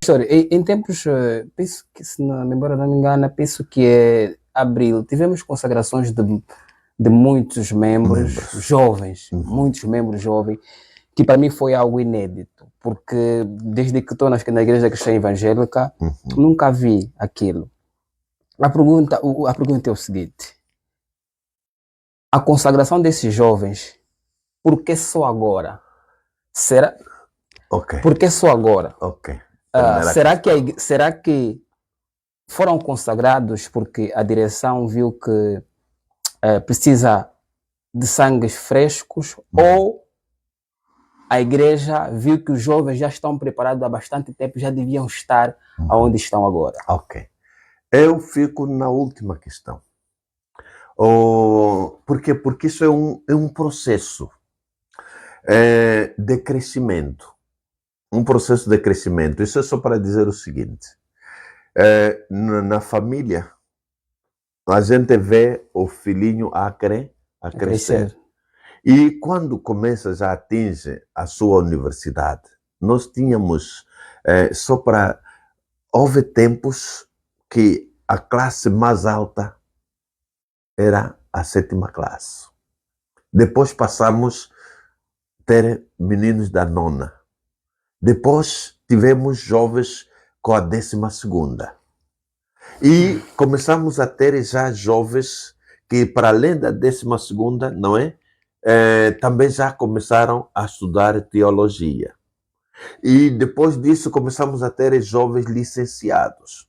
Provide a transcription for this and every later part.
Pastor, em tempos, penso que, se não a memória não me engana, penso que é abril, tivemos consagrações de muitos membros jovens, muitos membros jovens, que para mim foi algo inédito, porque desde que estou na igreja cristã evangélica, nunca vi aquilo. A pergunta é o seguinte: a consagração desses jovens, por que só agora? Será? Ok. Por que só agora? Ok. Será que foram consagrados porque a direção viu que precisa de sangues frescos, ou a igreja viu que os jovens já estão preparados há bastante tempo, já deviam estar onde estão agora? Ok. Eu fico na última questão. Por quê? Porque isso é um processo de crescimento. Um processo de crescimento. Isso é só para dizer o seguinte. Na família, a gente vê o filhinho a crescer. E quando começa, já atinge a sua universidade, nós tínhamos, houve tempos que a classe mais alta era a 7ª classe. Depois passamos a ter meninos da 9ª. Depois tivemos jovens com a 12ª. E começamos a ter já jovens que, para além da 12ª, não é? Também já começaram a estudar teologia. E depois disso começamos a ter jovens licenciados.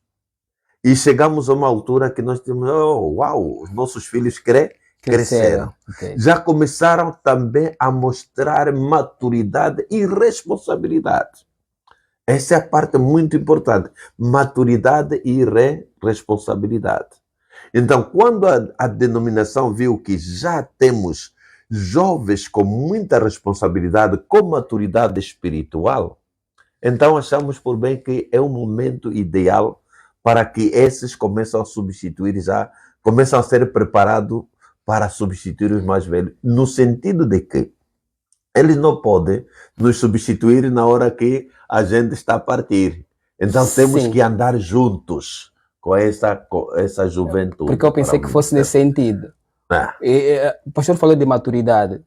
E chegamos a uma altura que nós temos, os nossos filhos cresceram. Okay. Já começaram também a mostrar maturidade e responsabilidade. Essa é a parte muito importante. Maturidade e responsabilidade. Então, quando a denominação viu que já temos jovens com muita responsabilidade, com maturidade espiritual, então achamos por bem que é um momento ideal para que esses começam a substituir começam a ser preparados para substituir os mais velhos, no sentido de que eles não podem nos substituir na hora que a gente está a partir. Então temos que andar juntos com essa juventude. Porque eu pensei que fosse nesse sentido. O pastor falou de maturidade.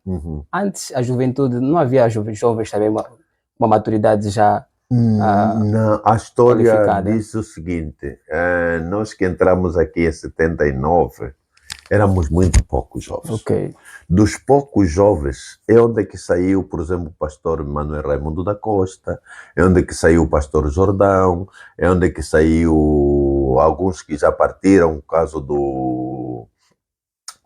Antes, a juventude, não havia jovens também uma maturidade já não, a história diz o seguinte: nós que entramos aqui em 79, éramos muito poucos jovens. Okay. Dos poucos jovens, é onde que saiu, por exemplo, o pastor Manuel Raimundo da Costa, é onde que saiu o pastor Jordão, é onde que saiu alguns que já partiram, o caso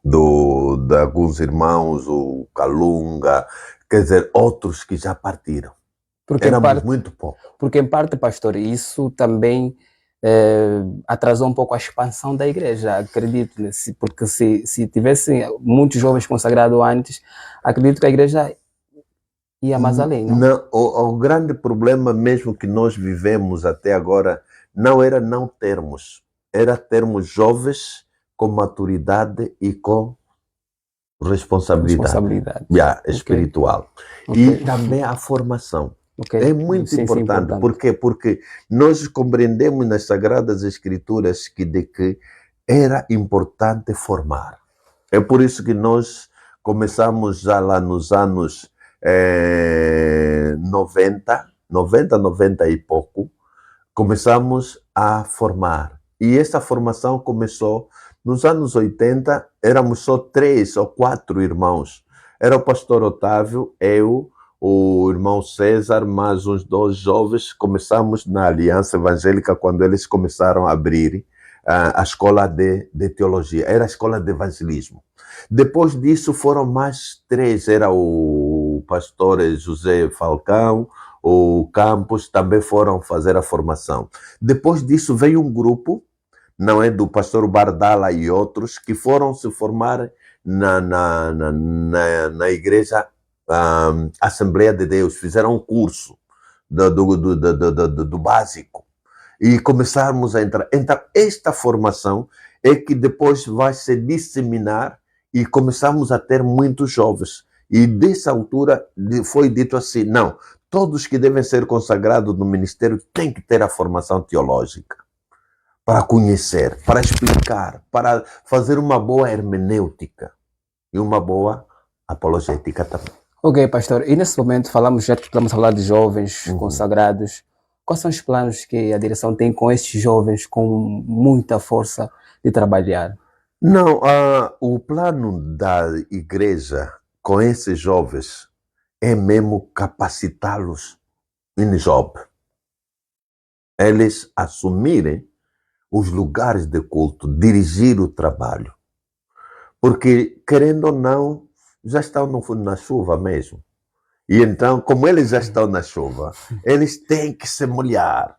de alguns irmãos, o Calunga, quer dizer, outros que já partiram. Porque éramos muito pouco. Porque em parte, pastor, isso também atrasou um pouco a expansão da igreja, acredito, né? Porque se tivessem muitos jovens consagrados antes, acredito que a igreja ia mais além, não? Não, o grande problema mesmo que nós vivemos até agora não era não termos, era termos jovens com maturidade e com responsabilidade. Espiritual. Okay. E também a formação. Okay. É muito importante. Por quê? Porque nós compreendemos nas Sagradas Escrituras que era importante formar. É por isso que nós começamos já lá nos anos 90 e pouco, começamos a formar. E essa formação começou nos anos 80, éramos só 3 ou 4 irmãos. Era o pastor Otávio, eu, o irmão César, mais uns 2 jovens. Começamos na Aliança Evangélica quando eles começaram a abrir a escola de teologia. Era a escola de evangelismo. Depois disso foram mais 3. Era o pastor José Falcão, o Campos, também foram fazer a formação. Depois disso veio um grupo, não é, do pastor Bardala e outros, que foram se formar na igreja Assembleia de Deus, fizeram um curso do básico e começarmos a entrar. Então, esta formação é que depois vai se disseminar e começamos a ter muitos jovens. E dessa altura foi dito assim, não, todos que devem ser consagrados no ministério têm que ter a formação teológica para conhecer, para explicar, para fazer uma boa hermenêutica e uma boa apologética também. Ok, pastor. E nesse momento falamos, já que estamos a falar de jovens consagrados, quais são os planos que a direção tem com estes jovens com muita força de trabalhar? Não, o plano da igreja com esses jovens é mesmo capacitá-los em job. Eles assumirem os lugares de culto, dirigir o trabalho. Porque, querendo ou não, já estão na chuva mesmo. E então, como eles já estão na chuva, eles têm que se molhar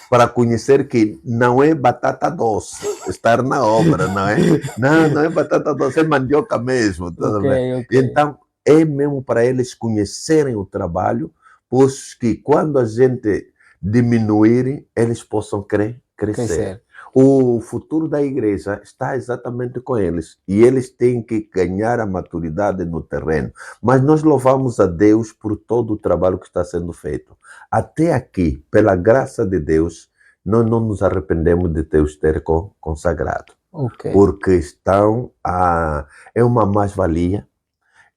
para conhecer que não é batata doce estar na obra, não é? Não é batata doce, é mandioca mesmo. Tudo bem? Ok. Então, é mesmo para eles conhecerem o trabalho, pois que quando a gente diminuir, eles possam crescer. O futuro da igreja está exatamente com eles. E eles têm que ganhar a maturidade no terreno. Mas nós louvamos a Deus por todo o trabalho que está sendo feito. Até aqui, pela graça de Deus, nós não nos arrependemos de Deus ter consagrado. Okay. Porque é uma mais-valia.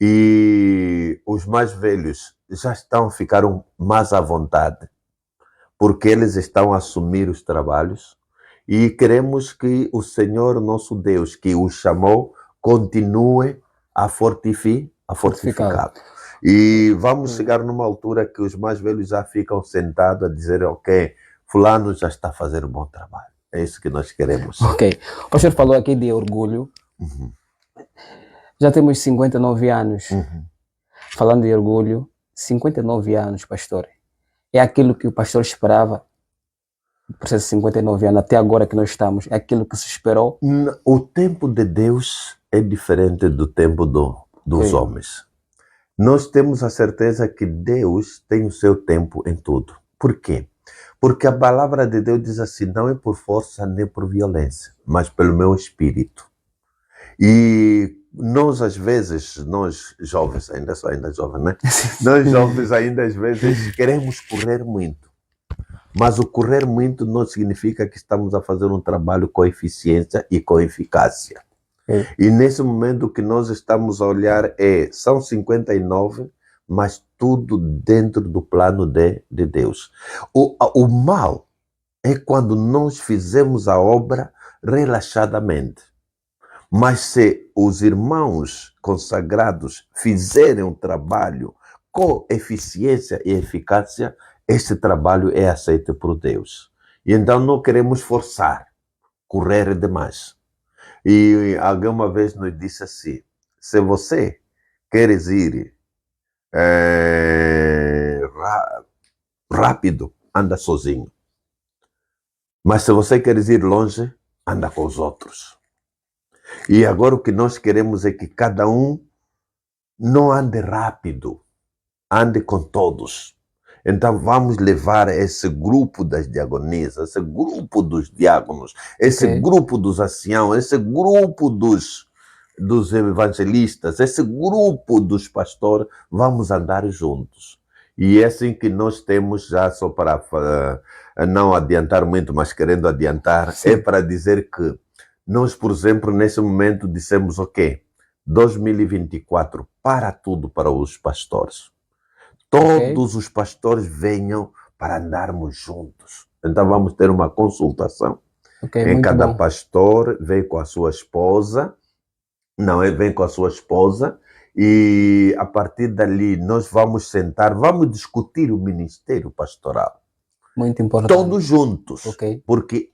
E os mais velhos ficaram mais à vontade. Porque eles estão a assumir os trabalhos. E queremos que o Senhor, nosso Deus, que os chamou, continue a fortificá-lo. E vamos chegar numa altura que os mais velhos já ficam sentados a dizer, ok, fulano já está a fazer um bom trabalho. É isso que nós queremos. Ok. O senhor falou aqui de orgulho. Já temos 59 anos. Falando de orgulho, 59 anos, pastor. É aquilo que o pastor esperava? O processo de 59 anos, até agora que nós estamos, é aquilo que se esperou? O tempo de Deus é diferente do tempo dos homens. Nós temos a certeza que Deus tem o seu tempo em tudo. Por quê? Porque a palavra de Deus diz assim, não é por força nem por violência, mas pelo meu espírito. E nós, às vezes, nós jovens, ainda jovens, né? Nós jovens ainda, às vezes, queremos correr muito. Mas o correr muito não significa que estamos a fazer um trabalho com eficiência e com eficácia. E nesse momento o que nós estamos a olhar são 59, mas tudo dentro do plano de Deus. O mal é quando nós fizemos a obra relaxadamente. Mas se os irmãos consagrados fizerem um trabalho com eficiência e eficácia, esse trabalho é aceito por Deus. E então não queremos forçar, correr demais. E alguém uma vez nos disse assim, se você queres ir rápido, anda sozinho. Mas se você queres ir longe, anda com os outros. E agora o que nós queremos é que cada um não ande rápido, ande com todos. Então vamos levar esse grupo das diaconisas, esse grupo dos diáconos, esse grupo dos anciãos, esse grupo dos evangelistas, esse grupo dos pastores, vamos andar juntos. E é assim que nós temos, já só para não adiantar muito, mas querendo adiantar, é para dizer que nós, por exemplo, nesse momento dissemos, ok, 2024, para tudo para os pastores. Todos os pastores venham para andarmos juntos. Então vamos ter uma consultação. Em cada pastor vem com a sua esposa. Vem com a sua esposa. E a partir dali nós vamos sentar, vamos discutir o ministério pastoral. Muito importante. Todos juntos. Porque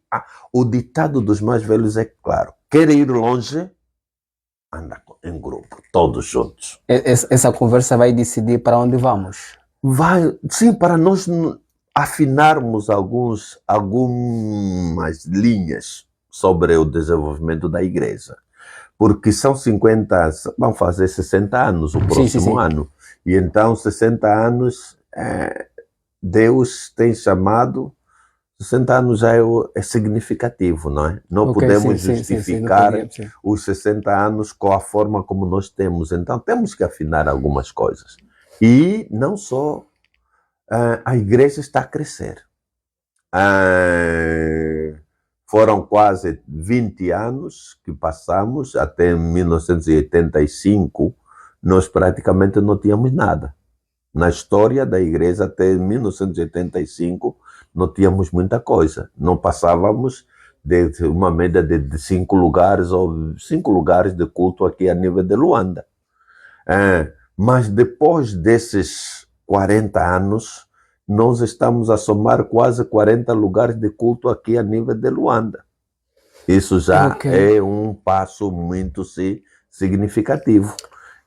o ditado dos mais velhos é claro. Quer ir longe? Anda em grupo, todos juntos. Essa conversa vai decidir para onde vamos? Vai, sim, para nós afinarmos algumas linhas sobre o desenvolvimento da igreja. Porque são 50, vão fazer 60 anos o próximo ano. E então, 60 anos, Deus tem chamado 60 anos já é significativo, não é? Não Ok, podemos sim, justificar não podia, sim. os 60 anos com a forma como nós temos. Então, temos que afinar algumas coisas. E não só a igreja está a crescer. Foram quase 20 anos que passamos, até 1985, nós praticamente não tínhamos nada. Na história da igreja, até 1985, não tínhamos muita coisa. Não passávamos de uma média de 5 lugares de culto aqui a nível de Luanda. Mas depois desses 40 anos, nós estamos a somar quase 40 lugares de culto aqui a nível de Luanda. Isso já é um passo muito significativo.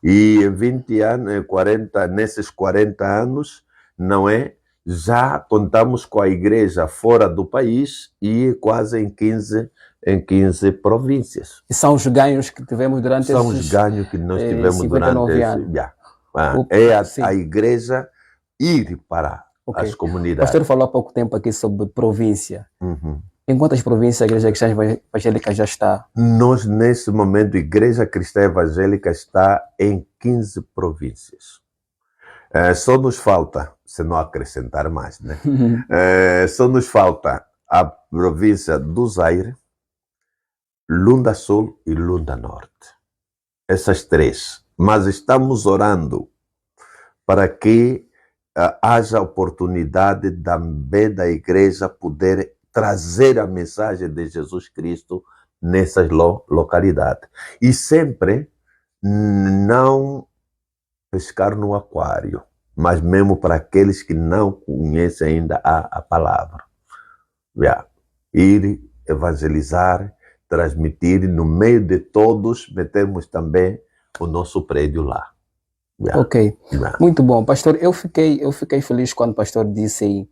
E em 20 anos, 40, nesses 40 anos, não é? Já contamos com a igreja fora do país e quase em 15 províncias. E são os ganhos que tivemos durante São os ganhos que nós tivemos 59 durante anos. a igreja ir para as comunidades. O pastor falou há pouco tempo aqui sobre província. Uhum. Em quantas províncias a Igreja Cristã Evangélica já está? Nós, nesse momento, a Igreja Cristã Evangélica está em 15 províncias. Só nos falta, se não acrescentar mais, né? Só nos falta a província do Zaire, Lunda Sul e Lunda Norte. Essas 3. Mas estamos orando para que haja oportunidade também da igreja poder trazer a mensagem de Jesus Cristo nessas localidades. E sempre não pescar no aquário, mas mesmo para aqueles que não conhecem ainda a palavra. Ir evangelizar, transmitir, no meio de todos, metemos também o nosso prédio lá. Ok, muito bom. Pastor, eu fiquei feliz quando o pastor disse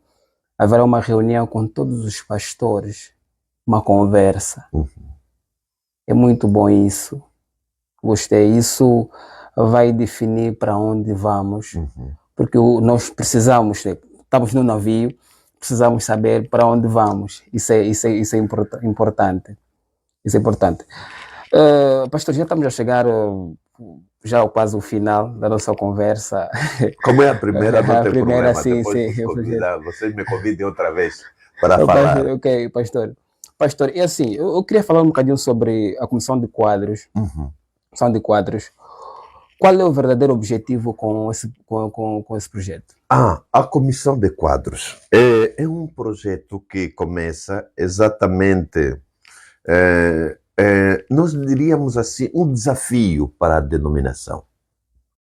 haverá uma reunião com todos os pastores, uma conversa. É muito bom isso. Gostei. Isso vai definir para onde vamos. Porque nós precisamos, estamos no navio, precisamos saber para onde vamos. Isso é importante. Isso é importante. Pastor, já estamos a chegar já quase o final da nossa conversa. Como é a primeira, não tem primeira, problema. sim. Vocês me convidem outra vez para falar. Ok, pastor. Pastor, e assim, eu queria falar um bocadinho sobre a comissão de quadros. Comissão de quadros. Qual é o verdadeiro objetivo com esse projeto? A comissão de quadros é um projeto que começa exatamente, nós diríamos assim, um desafio para a denominação.